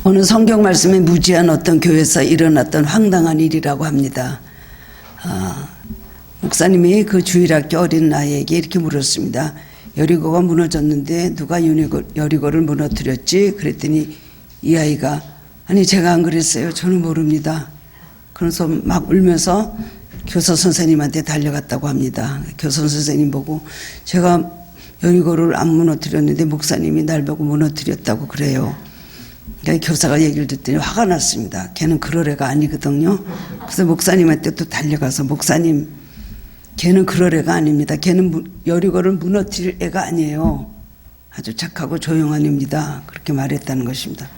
오늘 성경 말씀에 무지한 어떤 교회에서 일어났던 황당한 일이라고 합니다. 목사님이 그 주일학교 어린 아이에게 이렇게 물었습니다. 여리고가 무너졌는데 누가 여리고를 무너뜨렸지? 그랬더니 이 아이가 아니 제가 안 그랬어요. 저는 모릅니다. 그래서 막 울면서 교사 선생님한테 달려갔다고 합니다. 교사 선생님 보고 제가 여리고를 안 무너뜨렸는데 목사님이 날 보고 무너뜨렸다고 그래요. 그러니까 교사가 얘기를 듣더니 화가 났습니다. 걔는 그럴 애가 아니거든요. 그래서 목사님한테 또 달려가서 목사님 걔는 그럴 애가 아닙니다. 걔는 여리고를 무너뜨릴 애가 아니에요. 아주 착하고 조용한 애입니다. 그렇게 말했다는 것입니다.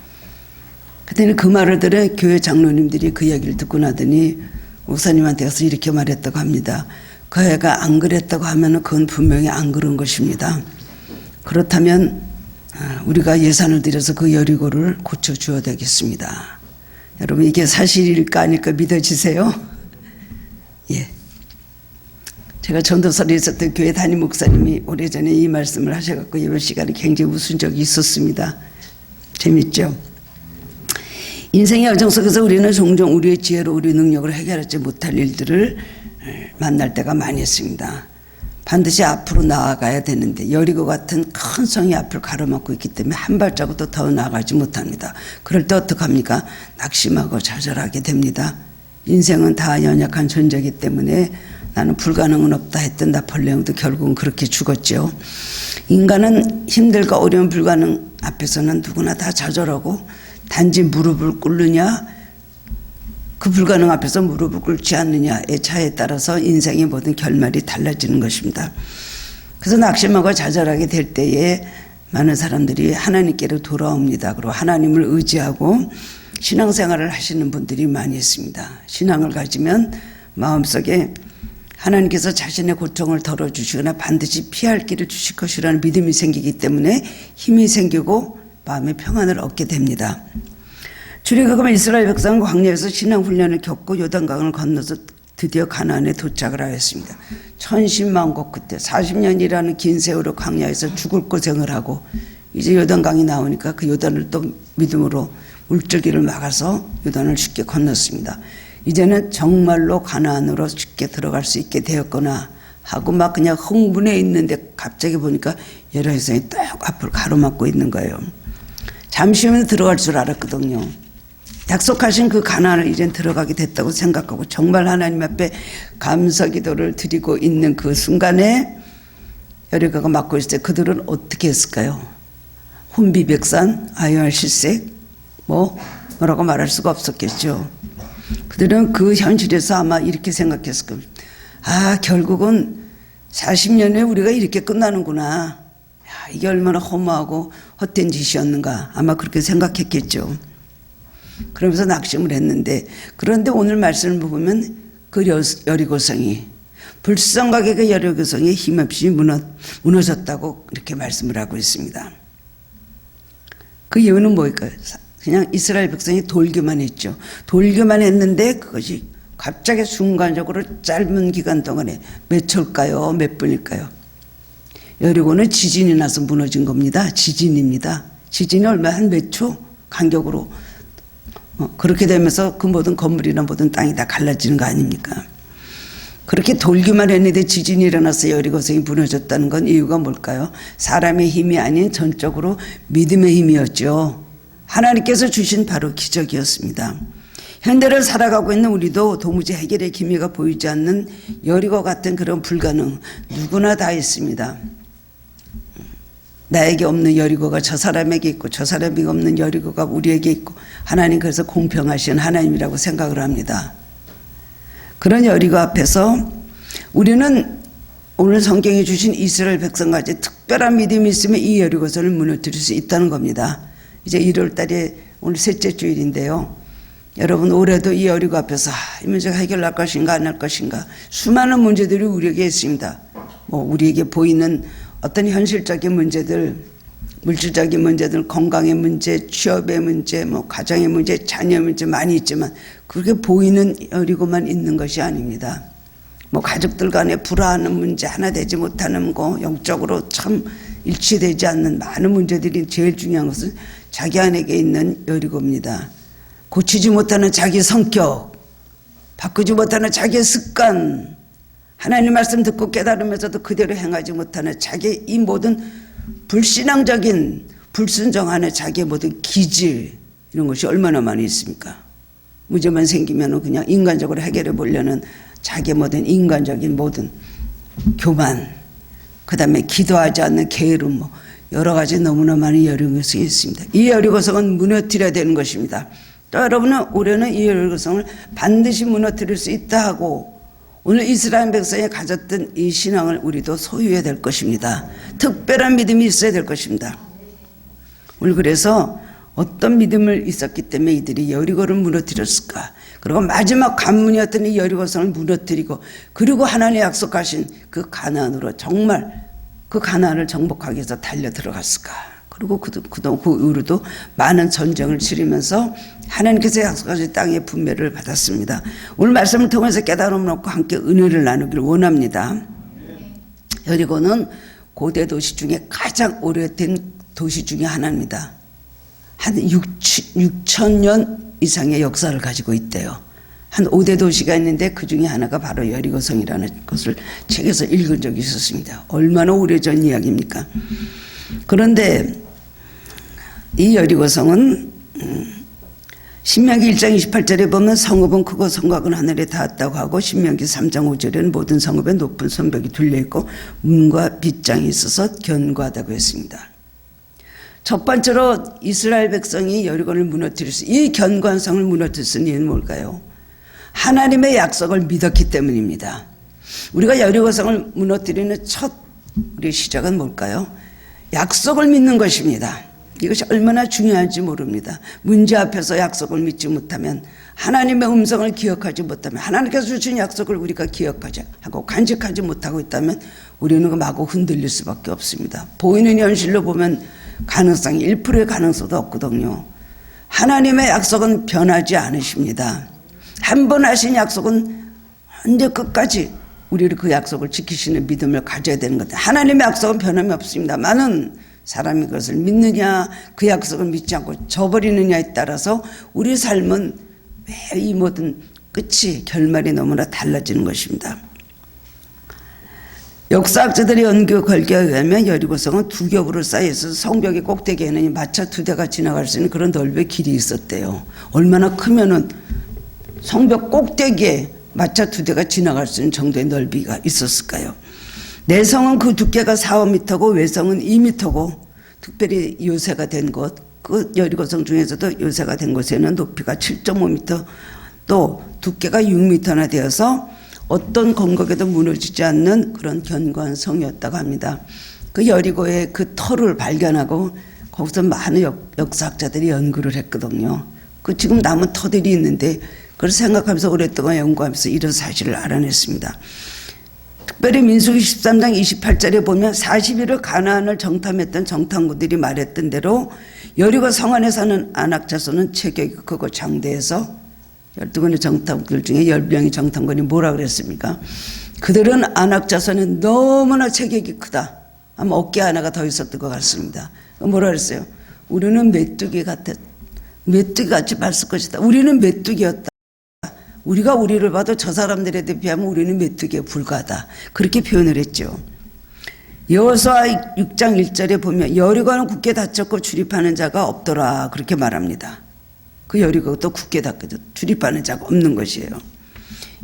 그랬더니 그 말을 들어 교회 장로님들이 그 얘기를 듣고 나더니 목사님한테 가서 이렇게 말했다고 합니다. 그 애가 안 그랬다고 하면 그건 분명히 안 그런 것입니다. 그렇다면 우리가 예산을 들여서 그 여리고를 고쳐주어야 되겠습니다. 여러분 이게 사실일까 아닐까 믿어지세요? 예. 제가 전도설에 있었던 교회 담임 목사님이 오래전에 이 말씀을 하셔갖고 예배 시간에 굉장히 웃은 적이 있었습니다. 재밌죠? 인생의 여정 속에서 우리는 종종 우리의 지혜로 우리 능력으로 해결하지 못할 일들을 만날 때가 많이 있습니다. 반드시 앞으로 나아가야 되는데 여리고 같은 큰 성이 앞을 가로막고 있기 때문에 한 발자국도 더 나아가지 못합니다. 그럴 때 어떡합니까? 낙심하고 좌절하게 됩니다. 인생은 다 연약한 존재이기 때문에 나는 불가능은 없다 했던 나폴레옹도 결국은 그렇게 죽었죠. 인간은 힘들고 어려운 불가능 앞에서는 누구나 다 좌절하고 단지 무릎을 꿇느냐 그 불가능 앞에서 무릎을 꿇지 않느냐의 차이에 따라서 인생의 모든 결말이 달라지는 것입니다. 그래서 낙심하고 좌절하게 될 때에 많은 사람들이 하나님께로 돌아옵니다. 그리고 하나님을 의지하고 신앙생활을 하시는 분들이 많이 있습니다. 신앙을 가지면 마음속에 하나님께서 자신의 고통을 덜어주시거나 반드시 피할 길을 주실 것이라는 믿음이 생기기 때문에 힘이 생기고 마음의 평안을 얻게 됩니다. 출애굽한 이스라엘 백성은 광야에서 신앙훈련을 겪고 요단강을 건너서 드디어 가나안에 도착을 하였습니다. 천신만고 끝에 40년이라는 긴 세월을 광야에서 죽을 고생을 하고 이제 요단강이 나오니까 그 요단을 또 믿음으로 물줄기를 막아서 요단을 쉽게 건넜습니다. 이제는 정말로 가나안으로 쉽게 들어갈 수 있게 되었구나 하고 막 그냥 흥분해 있는데 갑자기 보니까 여러 백성이 딱 앞을 가로막고 있는 거예요. 잠시 후면 들어갈 줄 알았거든요. 약속하신 그 가나안을 이젠 들어가게 됐다고 생각하고 정말 하나님 앞에 감사 기도를 드리고 있는 그 순간에 여리고가 막고 있을 때 그들은 어떻게 했을까요? 혼비백산, 아유할실색 뭐라고 말할 수가 없었겠죠. 그들은 그 현실에서 아마 이렇게 생각했을 겁니다. 결국은 40년에 우리가 이렇게 끝나는구나. 이게 얼마나 허무하고 헛된 짓이었는가. 아마 그렇게 생각했겠죠. 그러면서 낙심을 했는데 그런데 오늘 말씀을 보면 그 여리고성이 불쌍하게 그 여리고성이 힘없이 무너졌다고 이렇게 말씀을 하고 있습니다. 그 이유는 뭘까요? 그냥 이스라엘 백성이 돌기만 했죠. 돌기만 했는데 그것이 갑자기 순간적으로 짧은 기간 동안에 몇 초일까요? 몇 분일까요? 여리고는 지진이 나서 무너진 겁니다. 지진입니다. 지진이 얼마 한 몇 초 간격으로 그렇게 되면서 그 모든 건물이나 모든 땅이 다 갈라지는 거 아닙니까? 그렇게 돌기만 했는데 지진이 일어나서 여리고성이 무너졌다는 건 이유가 뭘까요? 사람의 힘이 아닌 전적으로 믿음의 힘이었죠. 하나님께서 주신 바로 기적이었습니다. 현대를 살아가고 있는 우리도 도무지 해결의 기미가 보이지 않는 여리고 같은 그런 불가능 누구나 다 있습니다. 나에게 없는 여리고가 저 사람에게 있고 저 사람에게 없는 여리고가 우리에게 있고 하나님 그래서 공평하신 하나님이라고 생각을 합니다. 그런 여리고 앞에서 우리는 오늘 성경에 주신 이스라엘 백성같이 특별한 믿음이 있으면 이 여리고성을 무너뜨릴 수 있다는 겁니다. 이제 1월 달에 오늘 셋째 주일인데요. 여러분 올해도 이 여리고 앞에서 이 문제가 해결할 것인가 안 할 것인가 수많은 문제들이 우리에게 있습니다. 우리에게 보이는 어떤 현실적인 문제들, 물질적인 문제들, 건강의 문제, 취업의 문제, 가정의 문제, 자녀의 문제 많이 있지만 그렇게 보이는 여리고만 있는 것이 아닙니다. 가족들 간에 불화하는 문제, 하나 되지 못하는 거, 영적으로 참 일치되지 않는 많은 문제들이 제일 중요한 것은 자기 안에게 있는 여리고입니다. 고치지 못하는 자기 성격, 바꾸지 못하는 자기의 습관, 하나님 말씀 듣고 깨달으면서도 그대로 행하지 못하는 자기의 이 모든 불신앙적인 불순종하는 자기의 모든 기질, 이런 것이 얼마나 많이 있습니까? 문제만 생기면 그냥 인간적으로 해결해 보려는 자기의 모든 인간적인 모든 교만, 그 다음에 기도하지 않는 게으름, 여러 가지 너무나 많은 여리고성이 있습니다. 이 여리고성은 무너뜨려야 되는 것입니다. 또 여러분은 올해는 이 여리고성을 반드시 무너뜨릴 수 있다 하고 오늘 이스라엘 백성이 가졌던 이 신앙을 우리도 소유해야 될 것입니다. 특별한 믿음이 있어야 될 것입니다. 오늘 그래서 어떤 믿음을 있었기 때문에 이들이 여리고를 무너뜨렸을까? 그리고 마지막 관문이었던 이 여리고성을 무너뜨리고 그리고 하나님이 약속하신 그 가나안으로 정말 그 가나안을 정복하기 위해서 달려 들어갔을까? 그리고 그 이후로도 많은 전쟁을 치르면서 하나님께서 약속하신 땅의 분배를 받았습니다. 오늘 말씀을 통해서 깨달음을 얻고 함께 은혜를 나누기를 원합니다. 여리고는 고대 도시 중에 가장 오래된 도시 중에 하나입니다. 한 6,000년 이상의 역사를 가지고 있대요. 한 5대 도시가 있는데 그 중에 하나가 바로 여리고성이라는 것을 책에서 읽은 적이 있었습니다. 얼마나 오래전 이야기입니까? 그런데 이 여리고성은 신명기 1장 28절에 보면 성읍은 크고 성곽은 하늘에 닿았다고 하고 신명기 3장 5절에는 모든 성읍에 높은 성벽이 둘려있고 문과 빗장이 있어서 견고하다고 했습니다. 첫 번째로 이스라엘 백성이 여리고를 무너뜨릴 이 견고한 성을 무너뜨릴 수 있는 이유는 뭘까요? 하나님의 약속을 믿었기 때문입니다. 우리가 여리고성을 무너뜨리는 첫 우리 시작은 뭘까요? 약속을 믿는 것입니다. 이것이 얼마나 중요한지 모릅니다. 문제 앞에서 약속을 믿지 못하면, 하나님의 음성을 기억하지 못하면, 하나님께서 주신 약속을 우리가 기억하지 하고 간직하지 못하고 있다면 우리는 마구 흔들릴 수밖에 없습니다. 보이는 현실로 보면 가능성이 1%의 가능성도 없거든요. 하나님의 약속은 변하지 않으십니다. 한 번 하신 약속은 언제 끝까지 우리를 그 약속을 지키시는 믿음을 가져야 되는 것 같아요. 하나님의 약속은 변함이 없습니다. 많은 사람이 그것을 믿느냐, 그 약속을 믿지 않고 저버리느냐에 따라서 우리 삶은 매일 이 모든 끝이 결말이 너무나 달라지는 것입니다. 역사학자들의 연구 결과에 의하면 여리고성은 두 겹으로 쌓여서 성벽의 꼭대기에는 마차 2대가 지나갈 수 있는 그런 넓은 길이 있었대요. 얼마나 크면은 성벽 꼭대기에 마차 2대가 지나갈 수 있는 정도의 넓이가 있었을까요? 내성은 그 두께가 4~5m고 외성은 2m고 특별히 요새가 된 곳, 그 여리고성 중에서도 요새가 된 곳에는 높이가 7.5m 또 두께가 6m나 되어서 어떤 건국에도 무너지지 않는 그런 견고한 성이었다고 합니다. 그 여리고의 그 터를 발견하고 거기서 많은 역사학자들이 연구를 했거든요. 그 지금 남은 터들이 있는데 그걸 생각하면서 오랫동안 연구하면서 이런 사실을 알아냈습니다. 특별히 민수기 13장 28절에 보면 40일을 가나안을 정탐했던 정탐꾼들이 말했던 대로 여리고 성 안에 사는 아낙 자손은 체격이 크고 장대해서 12명의 정탐꾼들 중에 10명의 정탐꾼이 뭐라 그랬습니까? 그들은 아낙 자손은 너무나 체격이 크다. 아마 어깨 하나가 더 있었던 것 같습니다. 뭐라 그랬어요? 우리는 메뚜기 같이 봤을 것이다. 우리는 메뚜기였다. 우리가 우리를 봐도 저 사람들에 비하면 우리는 메뚜기에 불과하다. 그렇게 표현을 했죠. 여호수아 6장 1절에 보면 여리고는 굳게 닫혔고 출입하는 자가 없더라. 그렇게 말합니다. 그 여리고도 굳게 닫혀도 출입하는 자가 없는 것이에요.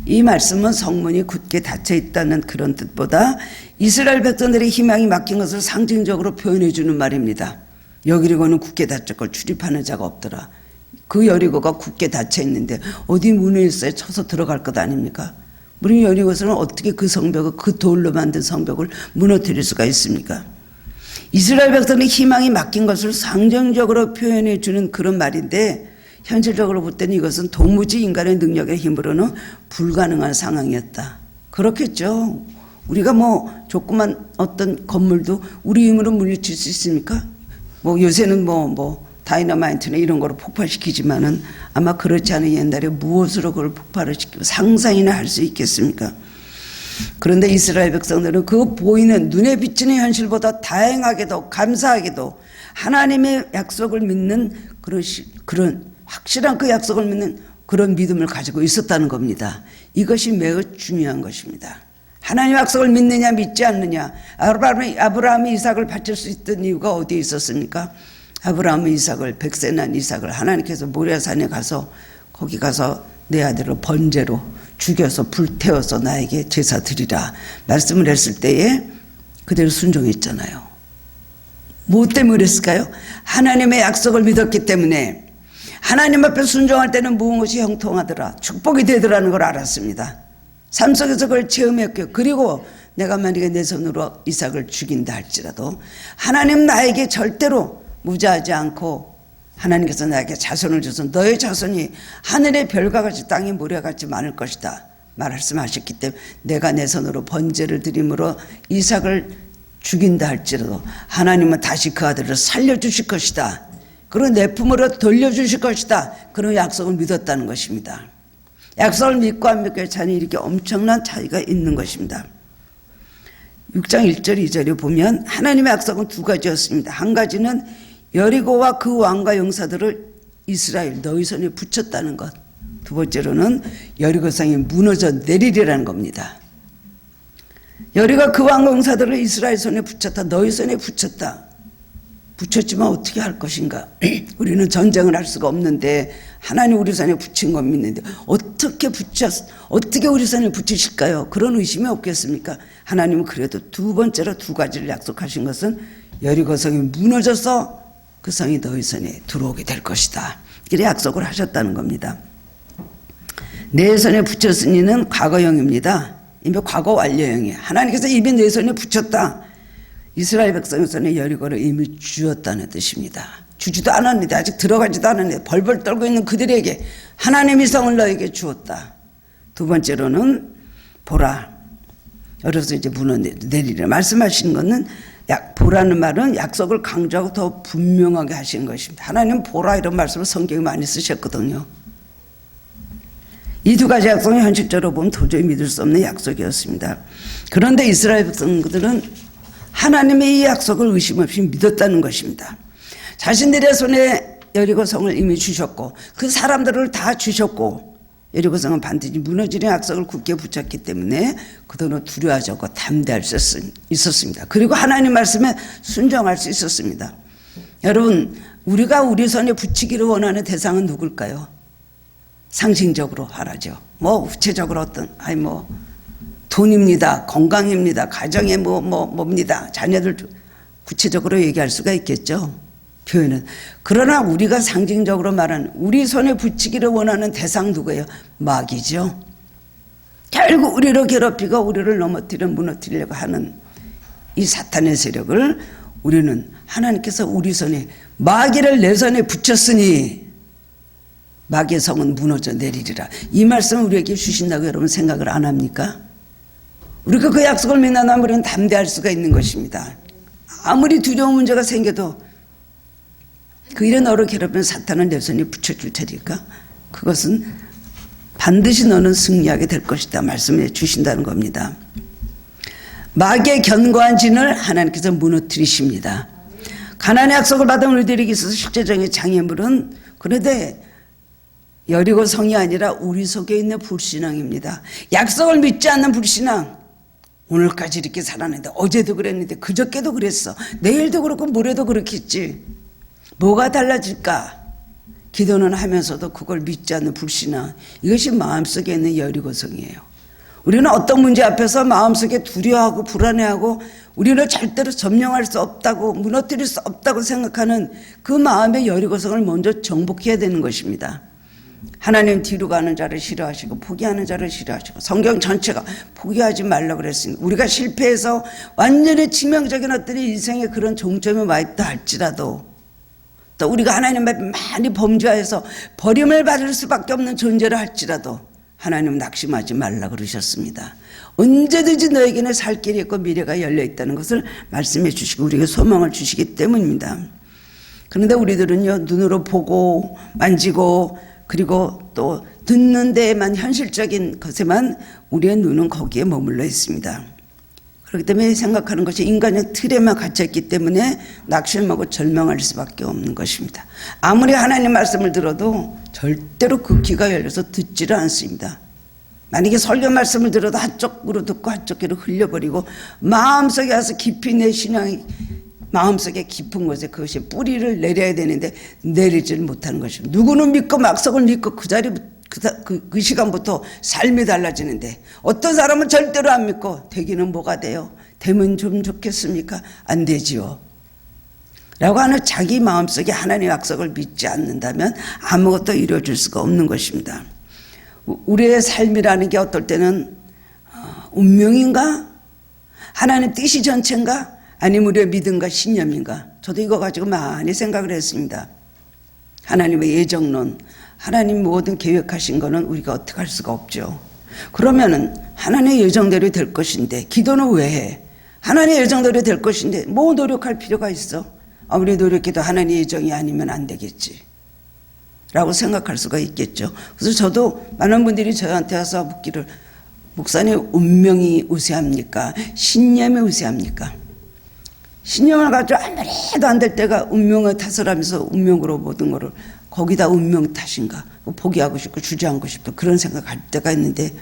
이 말씀은 성문이 굳게 닫혀 있다는 그런 뜻보다 이스라엘 백성들의 희망이 막힌 것을 상징적으로 표현해 주는 말입니다. 여리고는 굳게 닫혔고 출입하는 자가 없더라. 그 여리고가 굳게 닫혀 있는데 어디 문에 있어야 쳐서 들어갈 것 아닙니까? 우리 여리고서는 어떻게 그 성벽을, 그 돌로 만든 성벽을 무너뜨릴 수가 있습니까? 이스라엘 백성의 희망이 막힌 것을 상징적으로 표현해 주는 그런 말인데 현실적으로 볼 때는 이것은 도무지 인간의 능력의 힘으로는 불가능한 상황이었다. 그렇겠죠. 우리가 조그만 어떤 건물도 우리 힘으로 물리칠 수 있습니까? 요새는 다이너마이트나 이런 거로 폭발시키지만은 아마 그렇지 않은 옛날에 무엇으로 그걸 폭발을 시키고 상상이나 할 수 있겠습니까? 그런데 이스라엘 백성들은 그 보이는 눈에 비치는 현실보다 다행하게도 감사하게도 하나님의 약속을 믿는 그런 확실한 그 약속을 믿는 그런 믿음을 가지고 있었다는 겁니다. 이것이 매우 중요한 것입니다. 하나님 약속을 믿느냐 믿지 않느냐. 아브라함이 이삭을 바칠 수 있던 이유가 어디에 있었습니까? 아브라함은 이삭을, 백세 난 이삭을 하나님께서 모리아산에 가서 거기 가서 내 아들을 번제로 죽여서 불태워서 나에게 제사 드리라 말씀을 했을 때에 그대로 순종했잖아요. 뭐 때문에 그랬을까요? 하나님의 약속을 믿었기 때문에. 하나님 앞에 순종할 때는 무엇이 형통하더라, 축복이 되더라는 걸 알았습니다. 삶 속에서 그걸 체험했고요. 그리고 내가 만약에 내 손으로 이삭을 죽인다 할지라도 하나님 나에게 절대로 무자하지 않고 하나님께서 나에게 자손을 줘서 너의 자손이 하늘의 별과 같이 땅의 모래와 같이 많을 것이다 말씀하셨기 때문에 내가 내 손으로 번제를 드림으로 이삭을 죽인다 할지라도 하나님은 다시 그 아들을 살려주실 것이다. 그리고 내 품으로 돌려주실 것이다. 그런 약속을 믿었다는 것입니다. 약속을 믿고 안 믿고의 차이는 이렇게 엄청난 차이가 있는 것입니다. 6장 1절 2절에 보면 하나님의 약속은 두 가지였습니다. 한 가지는 여리고와 그 왕과 용사들을 이스라엘 너희 손에 붙였다는 것. 두 번째로는 여리고 성이 무너져 내리리라는 겁니다. 여리고 그 왕과 용사들을 이스라엘 손에 붙였다. 너희 손에 붙였다. 붙였지만 어떻게 할 것인가? 우리는 전쟁을 할 수가 없는데 하나님 우리 손에 붙인 건 믿는데 어떻게 우리 손에 붙이실까요? 그런 의심이 없겠습니까? 하나님은 그래도 두 번째로 두 가지를 약속하신 것은 여리고 성이 무너져서 그 성이 너희 손에 들어오게 될 것이다. 이렇게 약속을 하셨다는 겁니다. 내 손에 붙였으니는 과거형입니다. 이미 과거 완료형이에요. 하나님께서 이미 내 손에 붙였다. 이스라엘 백성의 손에 여리고를 이미 주었다는 뜻입니다. 주지도 않았는데 아직 들어가지도 않았는데 벌벌 떨고 있는 그들에게 하나님의 성을 너에게 주었다. 두 번째로는 보라. 여기서 이제 무너내리라 말씀하시는 것은 보라는 말은 약속을 강조하고 더 분명하게 하시는 것입니다. 하나님 보라 이런 말씀을 성경에 많이 쓰셨거든요. 이 두 가지 약속은 현실적으로 보면 도저히 믿을 수 없는 약속이었습니다. 그런데 이스라엘 백성들은 하나님의 이 약속을 의심 없이 믿었다는 것입니다. 자신들의 손에 여리고 성을 이미 주셨고 그 사람들을 다 주셨고 여리고 성은 반드시 무너지는 약속을 굳게 붙였기 때문에 그들은 두려워하지 않고 담대할 수 있었습니다. 그리고 하나님 말씀에 순종할 수 있었습니다. 여러분, 우리가 우리 손에 붙이기를 원하는 대상은 누굴까요? 상징적으로 하라죠. 뭐 구체적으로 돈입니다. 건강입니다. 가정에 뭡니다. 자녀들 구체적으로 얘기할 수가 있겠죠. 표현은. 그러나 우리가 상징적으로 말하는 우리 손에 붙이기를 원하는 대상 누구예요? 마귀죠. 결국 우리를 괴롭히고 우리를 무너뜨리려고 하는 이 사탄의 세력을 우리는 하나님께서 우리 손에 마귀를 내 손에 붙였으니 마귀의 성은 무너져 내리리라. 이 말씀을 우리에게 주신다고 여러분 생각을 안 합니까? 우리가 그 약속을 믿는다면 우리는 담대할 수가 있는 것입니다. 아무리 두려운 문제가 생겨도 그 일에 너를 괴롭히는 사탄은 내 손에 붙여줄 테니까 그것은 반드시 너는 승리하게 될 것이다 말씀해 주신다는 겁니다. 마귀의 견고한 진을 하나님께서 무너뜨리십니다. 가나안의 약속을 받은 우리들에게 있어서 실제적인 장애물은 그런데 여리고 성이 아니라 우리 속에 있는 불신앙입니다. 약속을 믿지 않는 불신앙. 오늘까지 이렇게 살았는데 어제도 그랬는데 그저께도 그랬어. 내일도 그렇고 모레도 그렇겠지. 뭐가 달라질까? 기도는 하면서도 그걸 믿지 않는 불신앙. 이것이 마음속에 있는 여리고성이에요. 우리는 어떤 문제 앞에서 마음속에 두려워하고 불안해하고 우리를 절대로 점령할 수 없다고 무너뜨릴 수 없다고 생각하는 그 마음의 여리고성을 먼저 정복해야 되는 것입니다. 하나님 뒤로 가는 자를 싫어하시고 포기하는 자를 싫어하시고 성경 전체가 포기하지 말라고 그랬습니다. 우리가 실패해서 완전히 치명적인 어떤 인생의 그런 종점에 와 있다 할지라도 또 우리가 하나님 앞에 많이 범죄해서 버림을 받을 수밖에 없는 존재를 할지라도 하나님은 낙심하지 말라고 그러셨습니다. 언제든지 너에게는 살 길이 있고 미래가 열려 있다는 것을 말씀해 주시고 우리에게 소망을 주시기 때문입니다. 그런데 우리들은요 눈으로 보고 만지고 그리고 또 듣는 데에만, 현실적인 것에만 우리의 눈은 거기에 머물러 있습니다. 그렇기 때문에 생각하는 것이 인간의 틀에만 갇혀있기 때문에 낙심하고 절망할 수밖에 없는 것입니다. 아무리 하나님 말씀을 들어도 절대로 그 귀가 열려서 듣지를 않습니다. 만약에 설교 말씀을 들어도 한쪽으로 듣고 한쪽으로 흘려버리고 마음속에 와서 깊이 내 신앙이 마음속에 깊은 곳에 그것이 뿌리를 내려야 되는데 내리지를 못하는 것입니다. 누구는 믿고 막석을 믿고 그 자리 그 시간부터 삶이 달라지는데 어떤 사람은 절대로 안 믿고 되기는 뭐가 돼요? 되면 좀 좋겠습니까? 안 되지요. 라고 하는 자기 마음속에 하나님의 약속을 믿지 않는다면 아무것도 이루어질 수가 없는 것입니다. 우리의 삶이라는 게 어떨 때는 운명인가? 하나님 뜻이 전체인가? 아니면 우리의 믿음과 신념인가? 저도 이거 가지고 많이 생각을 했습니다. 하나님의 예정론, 하나님 모든 계획하신 거는 우리가 어떻게 할 수가 없죠. 그러면은 하나님의 예정대로 될 것인데 기도는 왜 해? 하나님의 예정대로 될 것인데 뭐 노력할 필요가 있어? 아무리 노력해도 하나님의 예정이 아니면 안 되겠지 라고 생각할 수가 있겠죠. 그래서 저도 많은 분들이 저한테 와서 묻기를, 목사님 운명이 우세합니까? 신념이 우세합니까? 신념을 가지고 아무리 해도 안 될 때가 운명을 탓을 하면서 운명으로 모든 거를 거기다 운명 탓인가 포기하고 싶고 주저앉고 싶고 그런 생각할 때가 있는데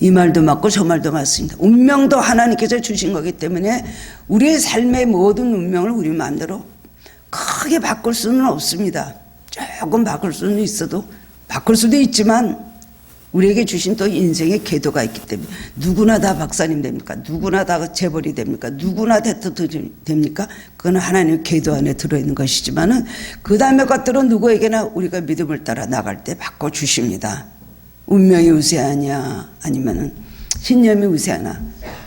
이 말도 맞고 저 말도 맞습니다. 운명도 하나님께서 주신 거기 때문에 우리의 삶의 모든 운명을 우리 마음대로 크게 바꿀 수는 없습니다. 조금 바꿀 수는 있어도 바꿀 수도 있지만 우리에게 주신 또 인생의 궤도가 있기 때문에 누구나 다 박사님 됩니까? 누구나 다 재벌이 됩니까? 누구나 대통령이 됩니까? 그건 하나님의 궤도 안에 들어있는 것이지만은 그 다음의 것들은 누구에게나 우리가 믿음을 따라 나갈 때 바꿔주십니다. 운명이 우세하냐 아니면은 신념이 우세하나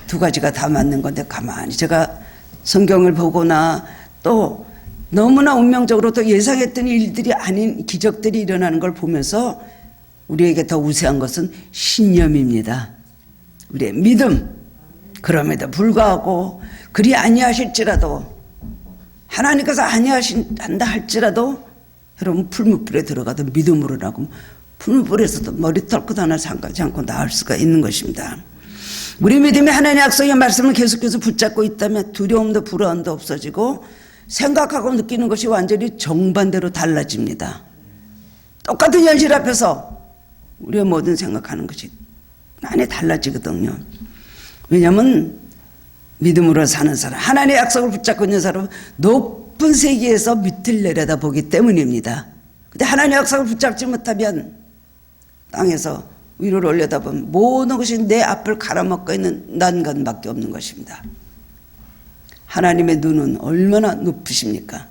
두 가지가 다 맞는 건데 가만히 제가 성경을 보거나 또 너무나 운명적으로 또 예상했던 일들이 아닌 기적들이 일어나는 걸 보면서 우리에게 더 우세한 것은 신념입니다. 우리의 믿음. 그럼에도 불구하고 그리 아니하실지라도 하나님께서 아니하신다 할지라도 여러분 풀무불에 들어가도 믿음으로 나고 풀무불에서도 머리털끝 하나 상가지 않고 나을 수가 있는 것입니다. 우리 믿음이 하나님의 약속의 말씀을 계속해서 붙잡고 있다면 두려움도 불안도 없어지고 생각하고 느끼는 것이 완전히 정반대로 달라집니다. 똑같은 현실 앞에서 우리의 모든 생각하는 것이 많이 달라지거든요. 왜냐하면 믿음으로 사는 사람, 하나님의 약속을 붙잡고 있는 사람은 높은 세계에서 밑을 내려다보기 때문입니다. 근데 하나님의 약속을 붙잡지 못하면 땅에서 위로 올려다보면 모든 것이 내 앞을 갈아먹고 있는 난간밖에 없는 것입니다. 하나님의 눈은 얼마나 높으십니까?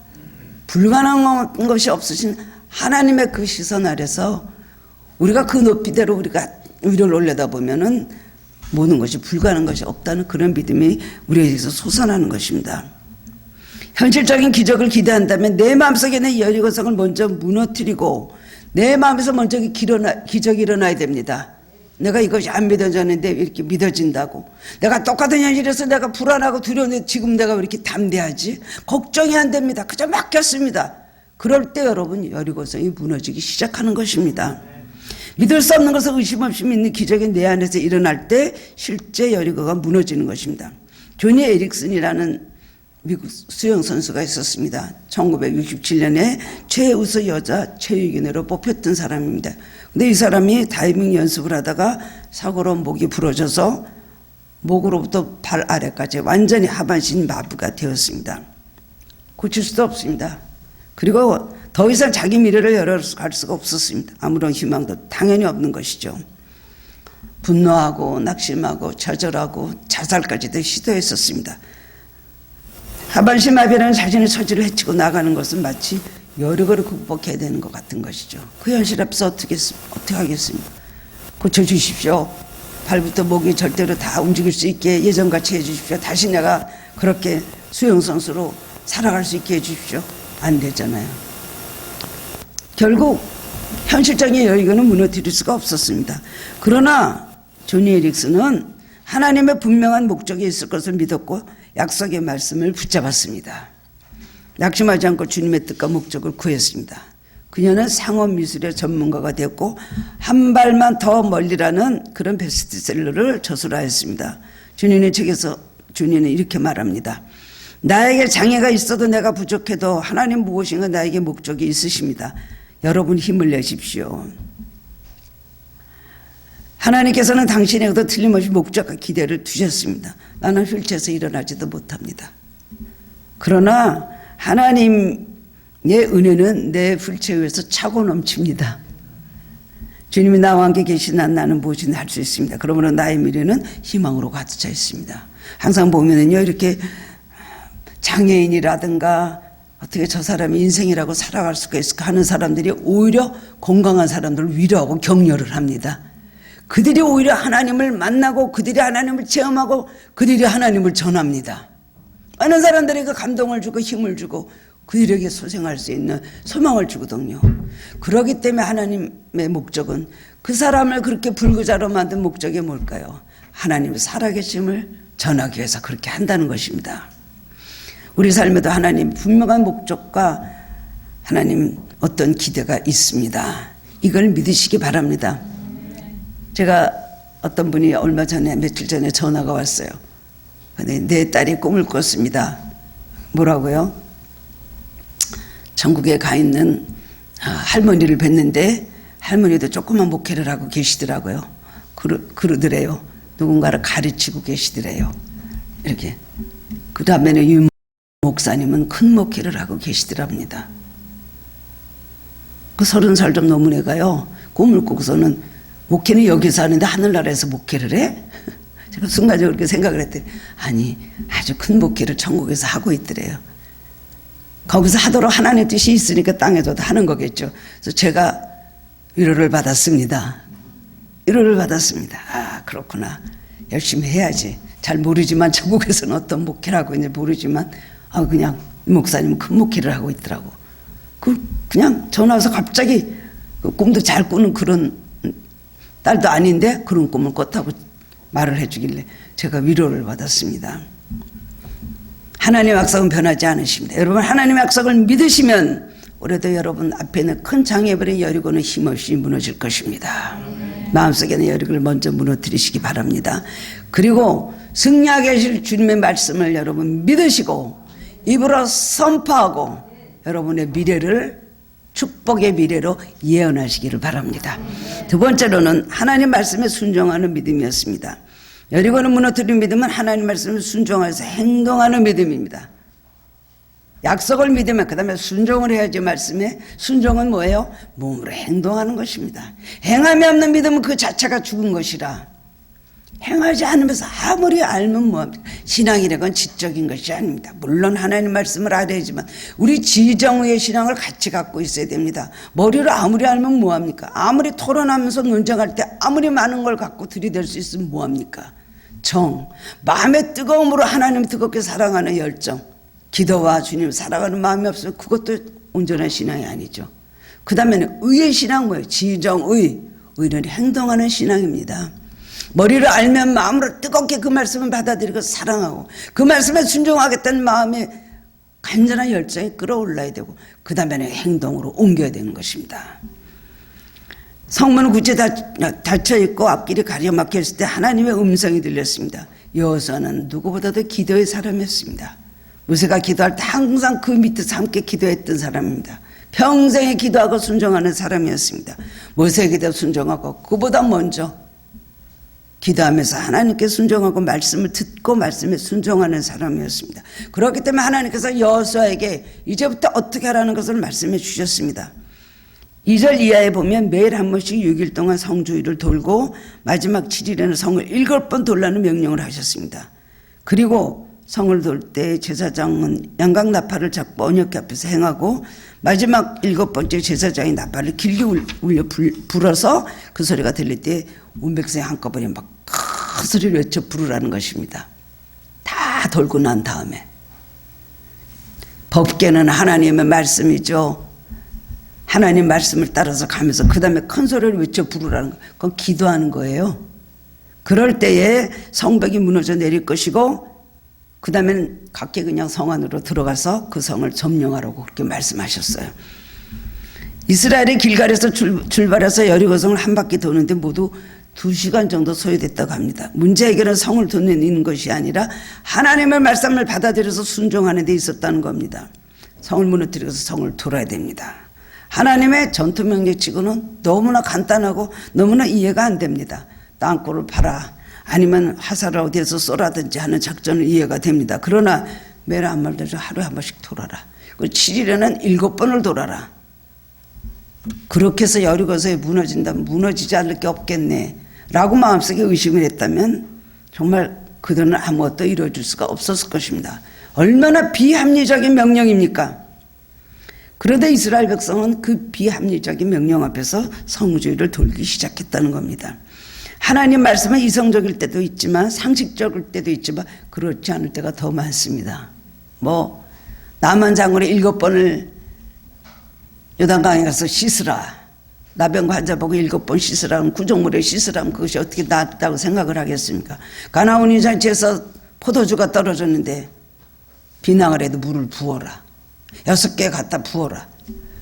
불가능한 것이 없으신 하나님의 그 시선 아래서 우리가 그 높이대로 우리가 위를 올려다보면은 모든 것이 불가능한 것이 없다는 그런 믿음이 우리에게서 솟아나는 것입니다. 현실적인 기적을 기대한다면 내 마음속에 있는 여리고성을 먼저 무너뜨리고 내 마음에서 먼저 기적이 일어나야 됩니다. 내가 이것이 안 믿어졌는데 이렇게 믿어진다고. 내가 똑같은 현실에서 내가 불안하고 두려운데 지금 내가 왜 이렇게 담대하지? 걱정이 안 됩니다. 그저 맡겼습니다. 그럴 때 여러분 여리고성이 무너지기 시작하는 것입니다. 믿을 수 없는 것을 의심 없이 믿는 기적이 내 안에서 일어날 때 실제 여리고가 무너지는 것입니다. 조니 에릭슨이라는 미국 수영 선수가 있었습니다. 1967년에 최우수 여자 체육인으로 뽑혔던 사람입니다. 근데 이 사람이 다이빙 연습을 하다가 사고로 목이 부러져서 목으로부터 발 아래까지 완전히 하반신 마비가 되었습니다. 고칠 수도 없습니다. 그리고 더 이상 자기 미래를 열어갈 수가 없었습니다. 아무런 희망도 당연히 없는 것이죠. 분노하고 낙심하고 좌절하고 자살까지도 시도했었습니다. 하반신 마비라는 자신의 처지를 헤치고 나가는 것은 마치 여리고를 극복해야 되는 것 같은 것이죠. 그 현실 앞에서 어떻게 하겠습니까? 고쳐주십시오. 발부터 목이 절대로 다 움직일 수 있게 예전같이 해주십시오. 다시 내가 그렇게 수영선수로 살아갈 수 있게 해주십시오. 안 되잖아요. 결국 현실적인 여리고는 무너뜨릴 수가 없었습니다. 그러나 조니 에릭슨은 하나님의 분명한 목적이 있을 것을 믿었고 약속의 말씀을 붙잡았습니다. 낙심하지 않고 주님의 뜻과 목적을 구했습니다. 그녀는 상업미술의 전문가가 되었고 한 발만 더 멀리라는 그런 베스트셀러를 저술하였습니다. 준이의 책에서 준이는 이렇게 말합니다. 나에게 장애가 있어도 내가 부족해도 하나님 무엇인가 나에게 목적이 있으십니다. 여러분 힘을 내십시오. 하나님께서는 당신에게도 틀림없이 목적과 기대를 두셨습니다. 나는 휠체어에서 일어나지도 못합니다. 그러나 하나님의 은혜는 내 휠체어에서 차고 넘칩니다. 주님이 나와 함께 계시나 나는 무엇이든 할 수 있습니다. 그러므로 나의 미래는 희망으로 가득 차 있습니다. 항상 보면은요, 이렇게 장애인이라든가 어떻게 저 사람이 인생이라고 살아갈 수가 있을까 하는 사람들이 오히려 건강한 사람들을 위로하고 격려를 합니다. 그들이 오히려 하나님을 만나고 그들이 하나님을 체험하고 그들이 하나님을 전합니다. 많은 사람들에게 감동을 주고 힘을 주고 그들에게 소생할 수 있는 소망을 주거든요. 그렇기 때문에 하나님의 목적은 그 사람을 그렇게 불구자로 만든 목적이 뭘까요? 하나님의 살아계심을 전하기 위해서 그렇게 한다는 것입니다. 우리 삶에도 하나님 분명한 목적과 하나님 어떤 기대가 있습니다. 이걸 믿으시기 바랍니다. 제가 어떤 분이 얼마 전에 며칠 전에 전화가 왔어요. 내 딸이 꿈을 꿨습니다. 뭐라고요? 전국에 가 있는 할머니를 뵀는데 할머니도 조그만 목회를 하고 계시더라고요. 그러더래요. 누군가를 가르치고 계시더래요. 이렇게. 그 다음에는 유 목사님은 큰 목회를 하고 계시더랍니다. 그 30살 좀 넘은 애가요. 꿈을 꾸고서는 목회는 여기서 하는데 하늘나라에서 목회를 해? 제가 순간적으로 그렇게 생각을 했더니 아니 아주 큰 목회를 천국에서 하고 있더래요. 거기서 하도록 하나님의 뜻이 있으니까 땅에서도 하는 거겠죠. 그래서 제가 위로를 받았습니다. 위로를 받았습니다. 아 그렇구나. 열심히 해야지. 잘 모르지만 천국에서는 어떤 목회를 하고 있는지 모르지만 그냥 목사님은 큰 목회를 하고 있더라고. 그냥 전화 와서 갑자기 꿈도 잘 꾸는 그런 딸도 아닌데 그런 꿈을 꿨다고 말을 해주길래 제가 위로를 받았습니다. 하나님의 약속은 변하지 않으십니다. 여러분 하나님의 약속을 믿으시면 올해도 여러분 앞에 있는 큰 장애벌의 여리고는 힘없이 무너질 것입니다. 마음속에는 여리고를 먼저 무너뜨리시기 바랍니다. 그리고 승리하게 하실 주님의 말씀을 여러분 믿으시고 입으로 선포하고 여러분의 미래를 축복의 미래로 예언하시기를 바랍니다. 두 번째로는 하나님 말씀에 순종하는 믿음이었습니다. 여리고는 무너뜨린 믿음은 하나님 말씀을 순종해서 행동하는 믿음입니다. 약속을 믿으면 그 다음에 순종을 해야지. 말씀에 순종은 뭐예요? 몸으로 행동하는 것입니다. 행함이 없는 믿음은 그 자체가 죽은 것이라 행하지 않으면서 아무리 알면 뭐합니까? 신앙이라는 건 지적인 것이 아닙니다. 물론 하나님 말씀을 알아야지만 우리 지정의 신앙을 같이 갖고 있어야 됩니다. 머리로 아무리 알면 뭐합니까? 아무리 토론하면서 논쟁할 때 아무리 많은 걸 갖고 들이댈 수 있으면 뭐합니까? 정, 마음의 뜨거움으로 하나님을 뜨겁게 사랑하는 열정, 기도와 주님을 사랑하는 마음이 없으면 그것도 온전한 신앙이 아니죠. 그 다음에는 의의 신앙 뭐예요? 지정의, 의는 행동하는 신앙입니다. 머리를 알면 마음으로 뜨겁게 그 말씀을 받아들이고 사랑하고 그 말씀에 순종하겠다는 마음에 간절한 열정이 끌어올라야 되고 그 다음에는 행동으로 옮겨야 되는 것입니다. 성문은 굳이 닫혀있고 앞길이 가려막혀 있을 때 하나님의 음성이 들렸습니다. 여호수아는 누구보다도 기도의 사람이었습니다. 모세가 기도할 때 항상 그 밑에서 함께 기도했던 사람입니다. 평생에 기도하고 순종하는 사람이었습니다. 모세의 기도 순종하고 그보다 먼저 기도하면서 하나님께 순종하고 말씀을 듣고 말씀에 순종하는 사람이었습니다. 그렇기 때문에 하나님께서 여호수아에게 이제부터 어떻게 하라는 것을 말씀해 주셨습니다. 2절 이하에 보면 매일 한 번씩 6일 동안 성주일을 돌고 마지막 7일에는 성을 7번 돌라는 명령을 하셨습니다. 그리고 성을 돌 때 제사장은 양각 나팔을 잡고 언약궤 앞에서 행하고 마지막 7번째 제사장이 나팔을 길게 울려 불어서 그 소리가 들릴 때 온 백성이 한꺼번에 막 큰 소리를 외쳐 부르라는 것입니다. 다 돌고 난 다음에 법궤는 하나님의 말씀이죠. 하나님 말씀을 따라서 가면서 그 다음에 큰 소리를 외쳐 부르라는 거. 그건 기도하는 거예요. 그럴 때에 성벽이 무너져 내릴 것이고 그 다음에는 각기 그냥 성 안으로 들어가서 그 성을 점령하라고 그렇게 말씀하셨어요. 이스라엘의 길갈에서 출발해서 여리고성을 한 바퀴 도는데 모두 2시간 정도 소요됐다고 합니다. 문제 해결은 성을 도내는 것이 아니라 하나님의 말씀을 받아들여서 순종하는 데 있었다는 겁니다. 성을 무너뜨려서 성을 돌아야 됩니다. 하나님의 전투명령치고는 너무나 간단하고 너무나 이해가 안 됩니다. 땅굴을 파라 아니면 화살을 어디에서 쏘라든지 하는 작전은 이해가 됩니다. 그러나 매일 한 말대로 하루에 한 번씩 돌아라. 7일에는 7번을 돌아라. 그렇게 해서 여리고성이 무너진다면 무너지지 않을 게 없겠네 라고 마음속에 의심을 했다면 정말 그들은 아무것도 이루어질 수가 없었을 것입니다. 얼마나 비합리적인 명령입니까? 그런데 이스라엘 백성은 그 비합리적인 명령 앞에서 성주의를 돌기 시작했다는 겁니다. 하나님 말씀은 이성적일 때도 있지만 상식적일 때도 있지만 그렇지 않을 때가 더 많습니다. 나만 장군의 7번을 요단강에 가서 씻으라. 나병 환자 보고 7번 씻으라면 구정물에 씻으라면 그것이 어떻게 낫다고 생각을 하겠습니까? 가나온 잔치에서 포도주가 떨어졌는데 비낭을 해도 물을 부어라. 6개 갖다 부어라.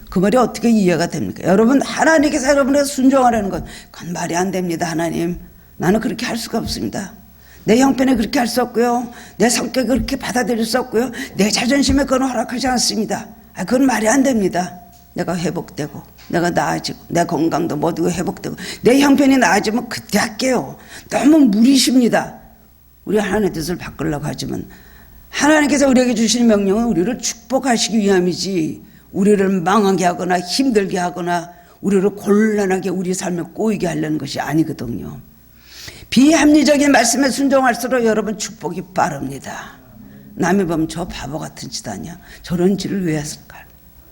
그 말이 어떻게 이해가 됩니까? 여러분 하나님께서 여러분에게 순종하라는 건 그건 말이 안 됩니다. 하나님 나는 그렇게 할 수가 없습니다. 내 형편에 그렇게 할 수 없고요. 내 성격에 그렇게 받아들일 수 없고요. 내 자존심에 그건 허락하지 않습니다. 그건 말이 안 됩니다. 내가 회복되고 내가 나아지고 내 건강도 모두 회복되고 내 형편이 나아지면 그때 할게요. 너무 무리십니다. 우리 하나님의 뜻을 바꾸려고 하지만 하나님께서 우리에게 주신 명령은 우리를 축복하시기 위함이지 우리를 망하게 하거나 힘들게 하거나 우리를 곤란하게 우리 삶에 꼬이게 하려는 것이 아니거든요. 비합리적인 말씀에 순종할수록 여러분 축복이 빠릅니다. 남이 보면 저 바보 같은 짓 아니야. 저런 짓을 왜 했을까?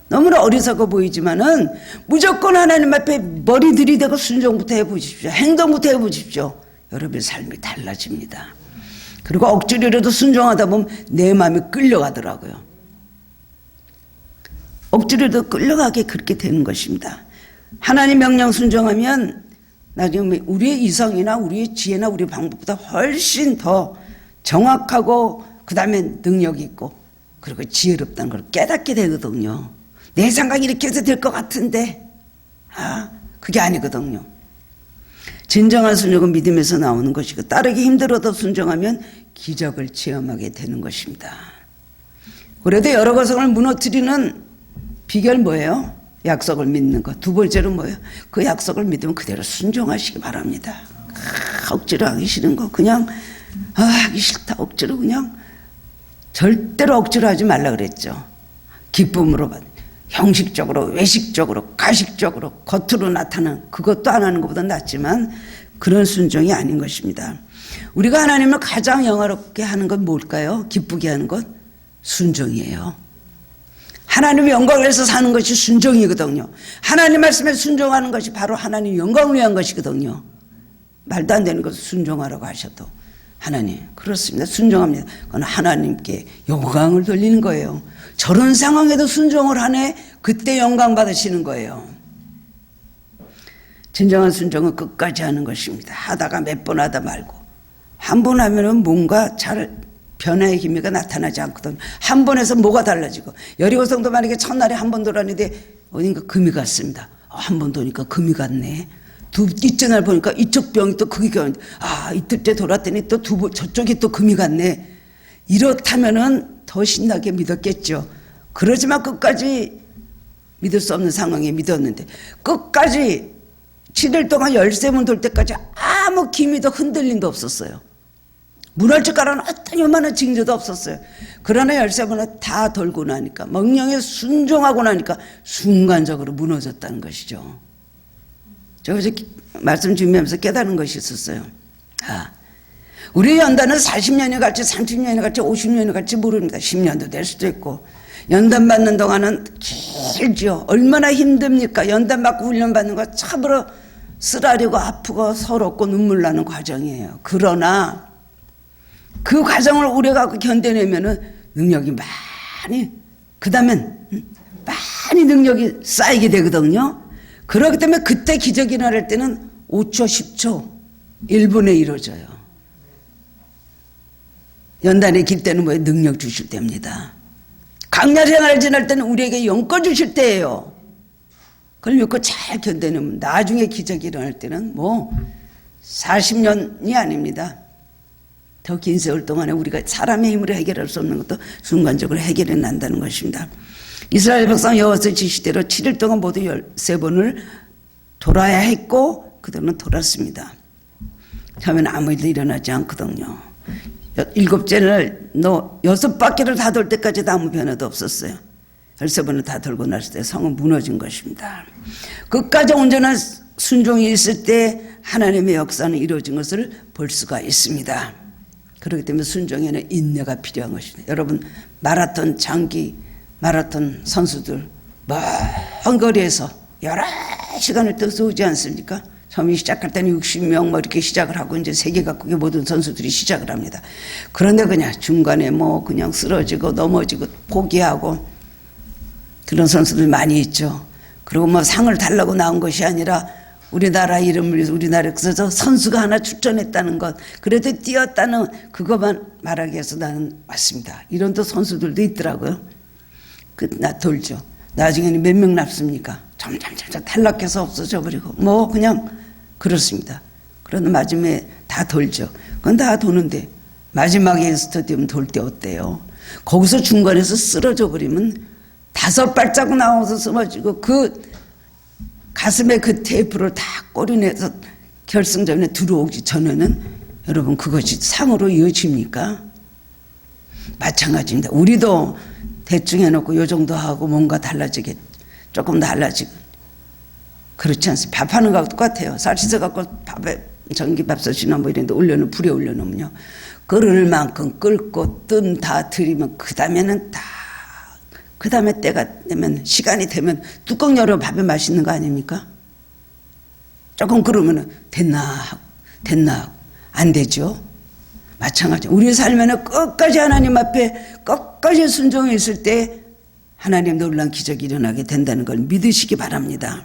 너무나 어리석어 보이지만은 무조건 하나님 앞에 머리 들이대고 순종부터 해보십시오. 행동부터 해보십시오. 여러분의 삶이 달라집니다. 그리고 억지로라도 순종하다 보면 내 마음이 끌려가더라고요. 억지로라도 끌려가게 그렇게 되는 것입니다. 하나님 명령 순종하면 나중에 우리의 이성이나 우리의 지혜나 우리의 방법보다 훨씬 더 정확하고 그 다음에 능력이 있고 그리고 지혜롭다는 걸 깨닫게 되거든요. 내 생각이 이렇게 해서 될 것 같은데 그게 아니거든요. 진정한 순종은 믿음에서 나오는 것이고 따르기 힘들어도 순종하면 기적을 체험하게 되는 것입니다. 그래도 여러 것을 무너뜨리는 비결 뭐예요? 약속을 믿는 것. 두 번째로 뭐예요? 그 약속을 믿으면 그대로 순종하시기 바랍니다. 억지로 하기 싫은 거 그냥 하기 싫다 억지로 그냥 절대로 억지로 하지 말라 그랬죠. 기쁨으로 받는 형식적으로 외식적으로 가식적으로 겉으로 나타나는 그것도 안 하는 것보다 낫지만 그런 순종이 아닌 것입니다. 우리가 하나님을 가장 영화롭게 하는 건 뭘까요? 기쁘게 하는 것? 순종이에요. 하나님의 영광을 위해서 사는 것이 순종이거든요. 하나님 말씀에 순종하는 것이 바로 하나님 영광을 위한 것이거든요. 말도 안 되는 것을 순종하라고 하셔도 하나님 그렇습니다. 순종합니다. 그건 하나님께 영광을 돌리는 거예요. 저런 상황에도 순종을 하네 그때 영광 받으시는 거예요. 진정한 순종은 끝까지 하는 것입니다. 하다가 몇 번 하다 말고 한 번 하면은 뭔가 잘 변화의 기미가 나타나지 않거든. 한 번 해서 뭐가 달라지고 여리고성도 만약에 첫날에 한 번 돌았는데 어딘가 금이 갔습니다. 한 번 도니까 금이 갔네. 이튿날 보니까 이쪽 병이 또 금이 갔는데 이틀째 돌았더니 또 저쪽이 또 금이 갔네. 이렇다면은 더 신나게 믿었겠죠. 그러지만 끝까지 믿을 수 없는 상황에 믿었는데 끝까지 7일 동안 13번 돌 때까지 아무 기미도 흔들림도 없었어요. 무너질 거라는 어떤 요만한 징조도 없었어요. 그러나 13번을 다 돌고 나니까 명령에 순종하고 나니까 순간적으로 무너졌다는 것이죠. 제가 어제 말씀 준비하면서 깨달은 것이 있었어요. 우리 연단은 40년이 갈지 30년이 갈지 50년이 갈지 모릅니다. 10년도 될 수도 있고 연단 받는 동안은 길죠. 얼마나 힘듭니까? 연단 받고 훈련 받는 거 참으로 쓰라리고 아프고 서럽고 눈물 나는 과정이에요. 그러나 그 과정을 우리가 견뎌내면은 능력이 많이 그 다음엔 많이 능력이 쌓이게 되거든요. 그렇기 때문에 그때 기적이 일어날 때는 5초 10초 1분에 이루어져요. 연단의 길 때는 뭐예요? 능력 주실 때입니다. 강렬 생활을 지낼 때는 우리에게 영권 주실 때예요. 그걸 믿고 잘 견뎌내면 나중에 기적이 일어날 때는 뭐 40년이 아닙니다. 더 긴 세월 동안에 우리가 사람의 힘으로 해결할 수 없는 것도 순간적으로 해결해 난다는 것입니다. 이스라엘 백성 여호와의 지시대로 7일 동안 모두 13번을 돌아야 했고 그들은 돌았습니다. 처음에는 아무 일도 일어나지 않거든요. 7째를 너 6바퀴를 다 돌 때까지도 아무 변화도 없었어요. 13번을 다 돌고 났을 때 성은 무너진 것입니다. 끝까지 온전한 순종이 있을 때 하나님의 역사는 이루어진 것을 볼 수가 있습니다. 그렇기 때문에 순종에는 인내가 필요한 것입니다. 여러분 마라톤 장기 마라톤 선수들 먼 거리에서 여러 시간을 떠서 오지 않습니까? 처음에 시작할 때는 60명 뭐 이렇게 시작을 하고 이제 세계 각국의 모든 선수들이 시작을 합니다. 그런데 그냥 중간에 뭐 그냥 쓰러지고 넘어지고 포기하고 그런 선수들 많이 있죠. 그리고 뭐 상을 달라고 나온 것이 아니라 우리나라 이름을 위해서 우리나라에서 선수가 하나 출전했다는 것, 그래도 뛰었다는 그것만 말하기 위해서 나는 왔습니다. 이런 또 선수들도 있더라고요. 나 돌죠. 나중에는 몇 명 남습니까? 점점 탈락해서 없어져 버리고 뭐 그냥 그렇습니다. 그러나 마지막에 다 돌죠. 그건 다 도는데 마지막에 스타디움 돌 때 어때요? 거기서 중간에서 쓰러져 버리면 5발자국 나와서 쓰러지고 그 가슴에 그 테이프를 다 꼬리내서 결승전에 들어오기 전에는 여러분 그것이 상으로 이어집니까? 마찬가지입니다. 우리도 대충 해놓고 요 정도 하고 뭔가 달라지게 조금 달라지고 그렇지 않습니까? 밥하는 거하고 똑같아요. 쌀 씻어갖고 밥에 전기밥솥이나 뭐 이런 데 올려놓으면 불에 올려놓으면요 끓을 만큼 끓고 뜸 다 들이면 그 다음에는 다 그 다음에 때가 되면 시간이 되면 뚜껑 열어 밥에 맛있는 거 아닙니까? 조금 그러면은 됐나 안 되죠. 마찬가지. 우리 삶에는 끝까지 하나님 앞에 끝까지 순종해 있을 때 하나님 놀라운 기적이 일어나게 된다는 걸 믿으시기 바랍니다.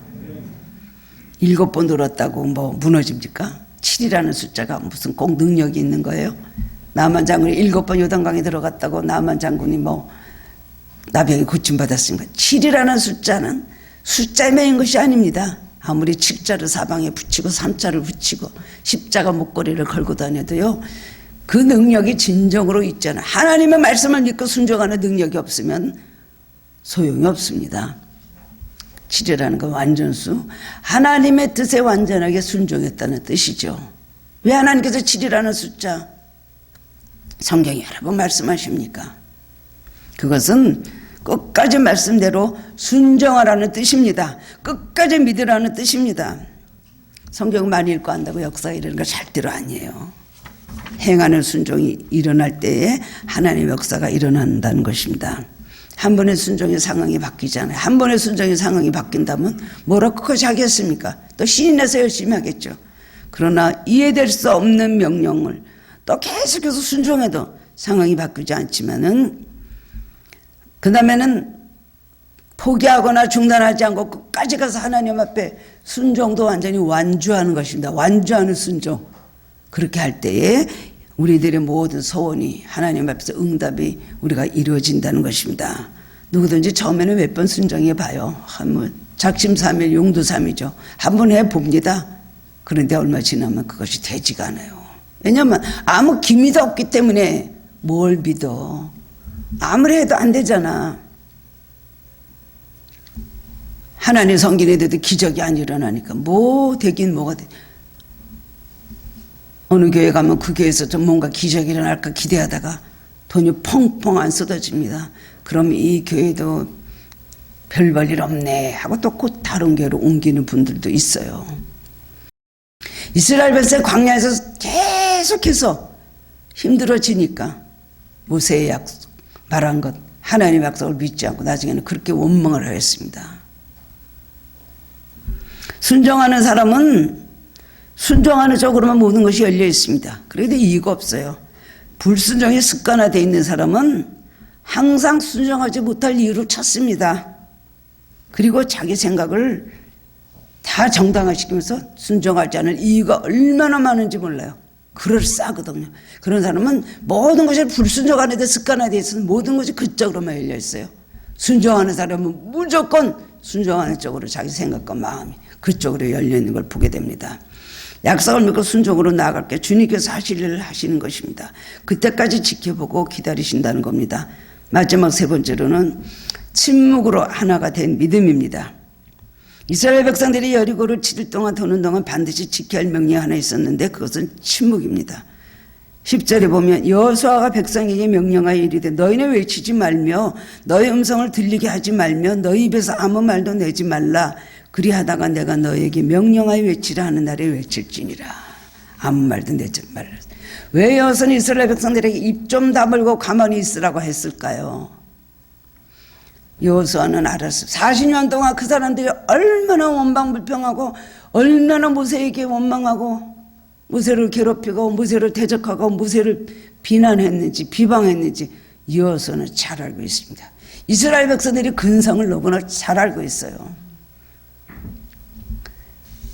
7번 돌았다고 뭐 무너집니까? 7이라는 숫자가 무슨 꼭 능력이 있는 거예요? 나만 장군이 7번 요단강에 들어갔다고 나만 장군이 뭐 나병이 고침받았습니까? 7이라는 숫자는 숫자에 매인 것이 아닙니다. 아무리 7자를 사방에 붙이고 3자를 붙이고 십자가 목걸이를 걸고 다녀도요 그 능력이 진정으로 있잖아요. 하나님의 말씀을 믿고 순종하는 능력이 없으면 소용이 없습니다. 7이라는 건 완전수, 하나님의 뜻에 완전하게 순종했다는 뜻이죠. 왜 하나님께서 7이라는 숫자 성경에 여러 번 말씀하십니까? 그것은 끝까지 말씀대로 순종하라는 뜻입니다. 끝까지 믿으라는 뜻입니다. 성경 많이 읽고 한다고 역사가 이러는 거 절대로 아니에요. 행하는 순종이 일어날 때에 하나님의 역사가 일어난다는 것입니다. 한 번의 순종의 상황이 바뀌잖아요. 한 번의 순종의 상황이 바뀐다면 뭐라고 그것이 하겠습니까? 또 신이 나서 열심히 하겠죠. 그러나 이해될 수 없는 명령을 또 계속해서 순종해도 상황이 바뀌지 않지만은 그 다음에는 포기하거나 중단하지 않고 끝까지 가서 하나님 앞에 순종도 완전히 완주하는 것입니다. 완주하는 순종. 그렇게 할 때에 우리들의 모든 소원이 하나님 앞에서 응답이 우리가 이루어진다는 것입니다. 누구든지 처음에는 몇 번 순종해 봐요. 한번 작심삼일 용두삼이죠. 한번 해봅니다. 그런데 얼마 지나면 그것이 되지가 않아요. 왜냐하면 아무 기미도 없기 때문에 뭘 믿어. 아무리 해도 안 되잖아. 하나님 성길에도 기적이 안 일어나니까 뭐 되긴 뭐가 돼. 어느 교회 가면 그 교회에서 좀 뭔가 기적이 일어날까 기대하다가 돈이 펑펑 안 쏟아집니다. 그럼 이 교회도 별 볼 일 없네 하고 또 곧 다른 교회로 옮기는 분들도 있어요. 이스라엘 백성이 광야에서 계속해서 힘들어지니까 모세의 약속 말한 것 하나님의 약속을 믿지 않고 나중에는 그렇게 원망을 하였습니다. 순종하는 사람은 순종하는 쪽으로만 모든 것이 열려 있습니다. 그래도 이유가 없어요. 불순종이 습관화되어 있는 사람은 항상 순종하지 못할 이유를 찾습니다. 그리고 자기 생각을 다 정당화시키면서 순종하지 않을 이유가 얼마나 많은지 몰라요. 그럴싸하거든요. 그런 사람은 모든 것이 불순종하는 데 습관화되어 있어서 모든 것이 그쪽으로만 열려 있어요. 순종하는 사람은 무조건 순종하는 쪽으로 자기 생각과 마음이 그쪽으로 열려있는 걸 보게 됩니다. 약속을 믿고 순종으로 나아갈 게 주님께서 하실 일을 하시는 것입니다. 그때까지 지켜보고 기다리신다는 겁니다. 마지막 세 번째로는 침묵으로 하나가 된 믿음입니다. 이스라엘 백성들이 여리고를 7일 동안 도는 동안 반드시 지켜야 할 명령이 하나 있었는데 그것은 침묵입니다. 10절에 보면 여호수아가 백성에게 명령하여 이르되 너희는 외치지 말며 너희 음성을 들리게 하지 말며 너희 입에서 아무 말도 내지 말라. 그리하다가 내가 너희에게 명령하여 외치라 하는 날에 외칠지니라. 아무 말도 내지 말라. 왜 여호수아는 이스라엘 백성들에게 입 좀 다물고 가만히 있으라고 했을까요? 여호수아는 알았어요. 40년 동안 그 사람들이 얼마나 원방불평하고 얼마나 모세에게 원망하고 모세를 괴롭히고 모세를 대적하고 모세를 비난했는지 비방했는지 여호수아는 잘 알고 있습니다. 이스라엘 백성들이 근성을 너무나 잘 알고 있어요.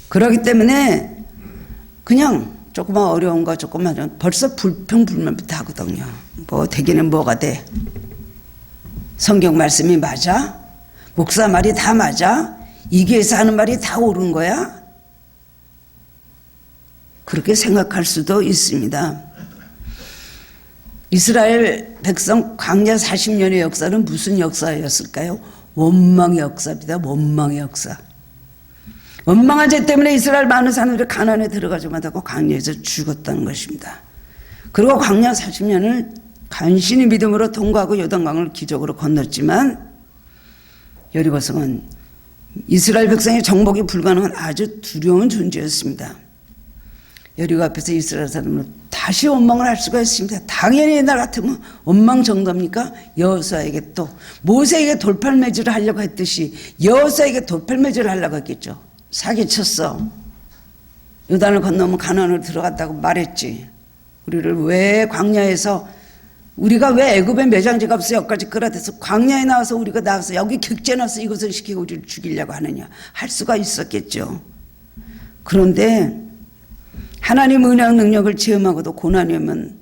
그렇기 때문에 그냥 조금만 어려운 거 조금만 좀 벌써 불평불만부터 하거든요. 뭐 되기는 뭐가 돼? 성경 말씀이 맞아? 목사 말이 다 맞아? 이 교회에서 하는 말이 다 옳은 거야? 그렇게 생각할 수도 있습니다. 이스라엘 백성 광야 40년의 역사는 무슨 역사였을까요? 원망의 역사입니다. 원망의 역사. 원망한 죄 때문에 이스라엘 많은 사람들이 가나안에 들어가지 못하고 광야에서 죽었다는 것입니다. 그리고 광야 40년을 간신히 믿음으로 통과하고 요단강을 기적으로 건넜지만 여리고성은 이스라엘 백성의 정복이 불가능한 아주 두려운 존재였습니다. 여리고 앞에서 이스라엘 사람은 다시 원망을 할 수가 있습니다. 당연히 옛날 같으면 원망 정도입니까? 여호수아에게 또 모세에게 돌팔매질을 하려고 했듯이 여호수아에게 돌팔매질을 하려고 했겠죠. 사기쳤어. 요단을 건너면 가나안으로 들어갔다고 말했지. 우리를 왜 광야에서 우리가 왜 애굽에 매장지가 없어 여기까지 끌어대서 광야에 나와서 우리가 나와서 여기 격제나서 이것을 시키고 우리를 죽이려고 하느냐 할 수가 있었겠죠. 그런데 하나님 은혜와 능력을 체험하고도 고난이 오면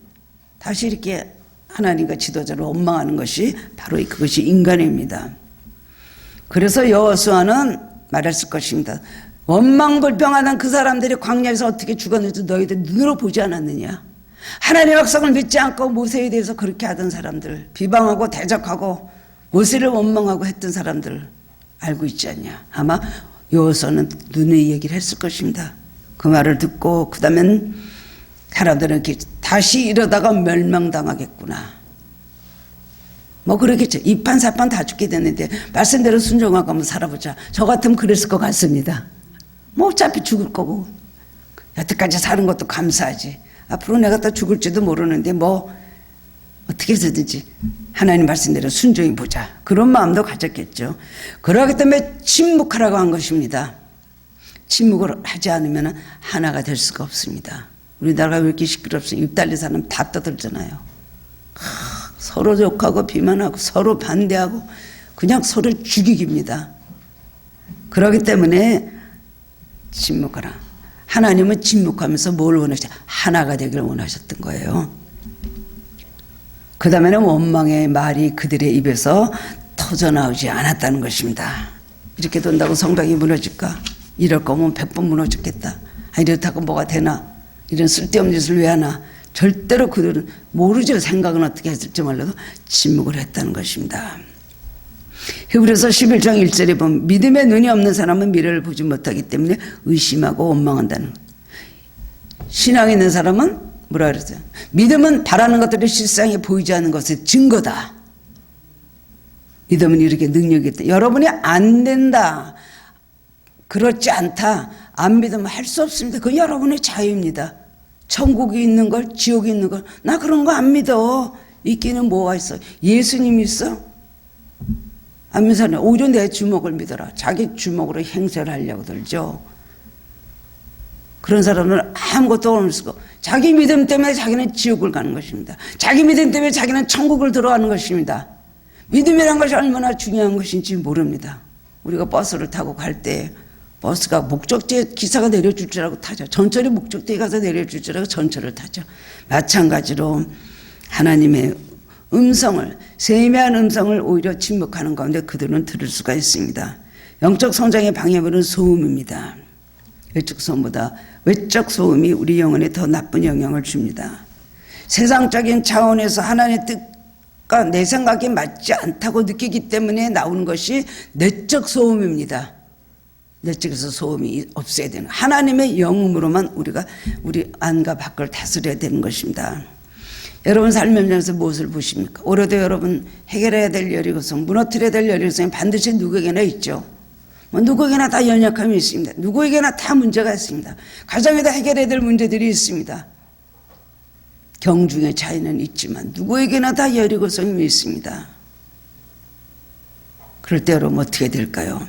다시 이렇게 하나님과 지도자를 원망하는 것이 바로 그것이 인간입니다. 그래서 여호수아는 말했을 것입니다. 원망불평하던 그 사람들이 광야에서 어떻게 죽었는지 너희들 눈으로 보지 않았느냐. 하나님의 약속을 믿지 않고 모세에 대해서 그렇게 하던 사람들, 비방하고 대적하고 모세를 원망하고 했던 사람들 알고 있지 않냐. 아마 여호수아는 눈의 얘기를 했을 것입니다. 그 말을 듣고 그 다음엔 사람들은 이렇게 다시 이러다가 멸망당하겠구나. 뭐 그러겠죠. 이판사판 다 죽게 됐는데 말씀대로 순종하고 한번 살아보자. 저 같으면 그랬을 것 같습니다. 뭐 어차피 죽을 거고 여태까지 사는 것도 감사하지. 앞으로 내가 다 죽을지도 모르는데 뭐 어떻게 해서든지 하나님 말씀대로 순종해 보자. 그런 마음도 가졌겠죠. 그러기 때문에 침묵하라고 한 것입니다. 침묵을 하지 않으면 하나가 될 수가 없습니다. 우리나라가 왜 이렇게 시끄럽습니까? 입 달린 사람 다 떠들잖아요. 서로 욕하고 비난하고 서로 반대하고 그냥 서로 죽이기입니다. 그렇기 때문에 침묵하라. 하나님은 침묵하면서 뭘 원하셨죠? 하나가 되기를 원하셨던 거예요. 그 다음에는 원망의 말이 그들의 입에서 터져나오지 않았다는 것입니다. 이렇게 된다고 성벽이 무너질까? 이럴 거면 100번 무너졌겠다. 이렇다고 뭐가 되나? 이런 쓸데없는 짓을 왜 하나? 절대로 그들은 모르죠. 생각은 어떻게 했을지 몰라도 침묵을 했다는 것입니다. 히브리서 11장 1절에 보면 믿음의 눈이 없는 사람은 미래를 보지 못하기 때문에 의심하고 원망한다는 거예요. 신앙이 있는 사람은 뭐라 그랬어요? 믿음은 바라는 것들이 실상에 보이지 않는 것의 증거다. 믿음은 이렇게 능력이 있다. 여러분이 안 된다, 그렇지 않다, 안 믿으면 할 수 없습니다. 그건 여러분의 자유입니다. 천국이 있는 걸, 지옥이 있는 걸, 나 그런 거 안 믿어. 있기는 뭐가 있어? 예수님이 있어? 안 믿는 사람은 오히려 내 주먹을 믿어라. 자기 주먹으로 행세를 하려고 들죠. 그런 사람은 아무것도 없을 수가 없고 자기 믿음 때문에 자기는 지옥을 가는 것입니다. 자기 믿음 때문에 자기는 천국을 들어가는 것입니다. 믿음이란 것이 얼마나 중요한 것인지 모릅니다. 우리가 버스를 타고 갈 때 버스가 목적지에 기사가 내려줄 줄 알고 타죠. 전철이 목적지에 가서 내려줄 줄 알고 전철을 타죠. 마찬가지로 하나님의 음성을, 세미한 음성을 오히려 침묵하는 가운데 그들은 들을 수가 있습니다. 영적 성장의 방해물은 소음입니다. 외적 소음보다 외적 소음이 우리 영혼에 더 나쁜 영향을 줍니다. 세상적인 차원에서 하나님의 뜻과 내 생각이 맞지 않다고 느끼기 때문에 나오는 것이 내적 소음입니다. 내적에서 소음이 없어야 되는, 하나님의 영음으로만 우리가 우리 안과 밖을 다스려야 되는 것입니다. 여러분 삶에서 무엇을 보십니까? 올해도 여러분 해결해야 될 여리고성, 무너뜨려야 될 여리고성이 반드시 누구에게나 있죠. 누구에게나 다 연약함이 있습니다. 누구에게나 다 문제가 있습니다. 가정에다 해결해야 될 문제들이 있습니다. 경중의 차이는 있지만 누구에게나 다 여리고성이 있습니다. 그럴 때 여러분 어떻게 될까요?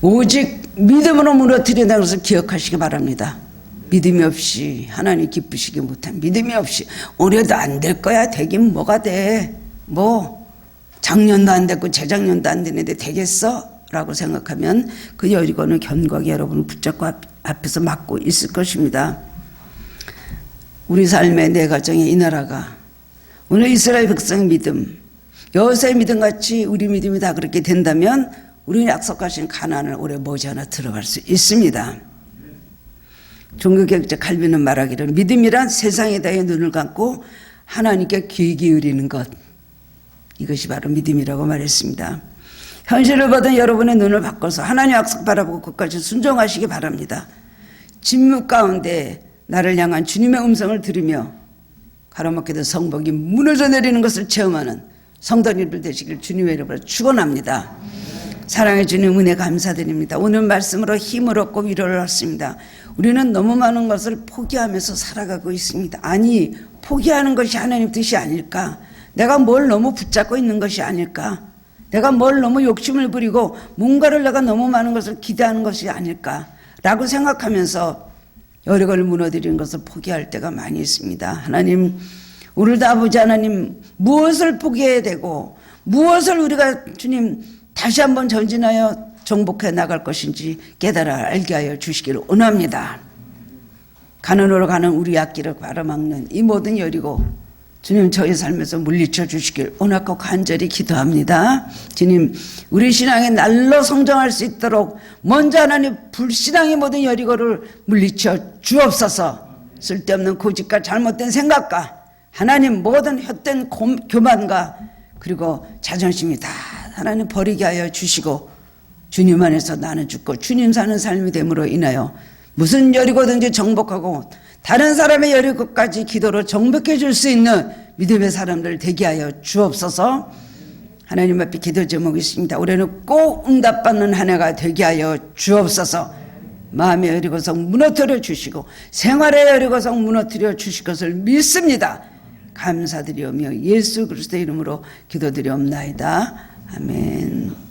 오직 믿음으로 무너뜨린다는 것을 기억하시기 바랍니다. 믿음이 없이 하나님 기쁘시기 못한, 믿음이 없이 올해도 안 될 거야. 되긴 뭐가 돼. 뭐 작년도 안 됐고 재작년도 안 되는데 되겠어? 라고 생각하면 그 여리고는 견고하게 여러분을 붙잡고 앞에서 막고 있을 것입니다. 우리 삶의 내 가정의 이 나라가 오늘 이스라엘 백성의 믿음, 여호수아의 믿음같이 우리 믿음이 다 그렇게 된다면 우리는 약속하신 가나안을 올해 머지않아 들어갈 수 있습니다. 종교개혁자 칼빈은 말하기를 믿음이란 세상에 대해 눈을 감고 하나님께 귀 기울이는 것, 이것이 바로 믿음이라고 말했습니다. 현실을 보던 여러분의 눈을 바꿔서 하나님 약속 바라보고 끝까지 순종하시기 바랍니다. 침묵 가운데 나를 향한 주님의 음성을 들으며 가로막히던 성벽이 무너져 내리는 것을 체험하는 성도님들 되시길 주님의 이름으로 축원합니다. 사랑해 주님 은혜 감사드립니다. 오늘 말씀으로 힘을 얻고 위로를 얻습니다. 우리는 너무 많은 것을 포기하면서 살아가고 있습니다. 아니, 포기하는 것이 하나님 뜻이 아닐까? 내가 뭘 너무 붙잡고 있는 것이 아닐까? 내가 뭘 너무 욕심을 부리고 뭔가를 내가 너무 많은 것을 기대하는 것이 아닐까? 라고 생각하면서 여리고를 무너뜨리는 것을 포기할 때가 많이 있습니다. 하나님, 오늘도 아버지 하나님, 무엇을 포기해야 되고 무엇을 우리가 주님 다시 한번 전진하여 정복해 나갈 것인지 깨달아 알게 하여 주시기를 원합니다. 가난으로 가는 우리 앞길을 가로막는 이 모든 여리고 주님 저희 삶에서 물리쳐 주시길 원하고 간절히 기도합니다. 주님 우리 신앙의 날로 성장할 수 있도록 먼저 하나님 불신앙의 모든 여리고를 물리쳐 주옵소서. 쓸데없는 고집과 잘못된 생각과 하나님 모든 헛된 교만과 그리고 자존심이 다 하나님 버리게 하여 주시고 주님 안에서 나는 죽고 주님 사는 삶이 됨으로 인하여 무슨 여리고든지 정복하고 다른 사람의 여리고까지 기도로 정복해 줄 수 있는 믿음의 사람들 되게 하여 주옵소서. 하나님 앞에 기도 제목이 있습니다. 올해는 꼭 응답받는 한 해가 되게 하여 주옵소서. 마음의 여리고성 무너뜨려 주시고 생활의 여리고성 무너뜨려 주실 것을 믿습니다. 감사드리오며 예수 그리스도의 이름으로 기도드리옵나이다. 아멘.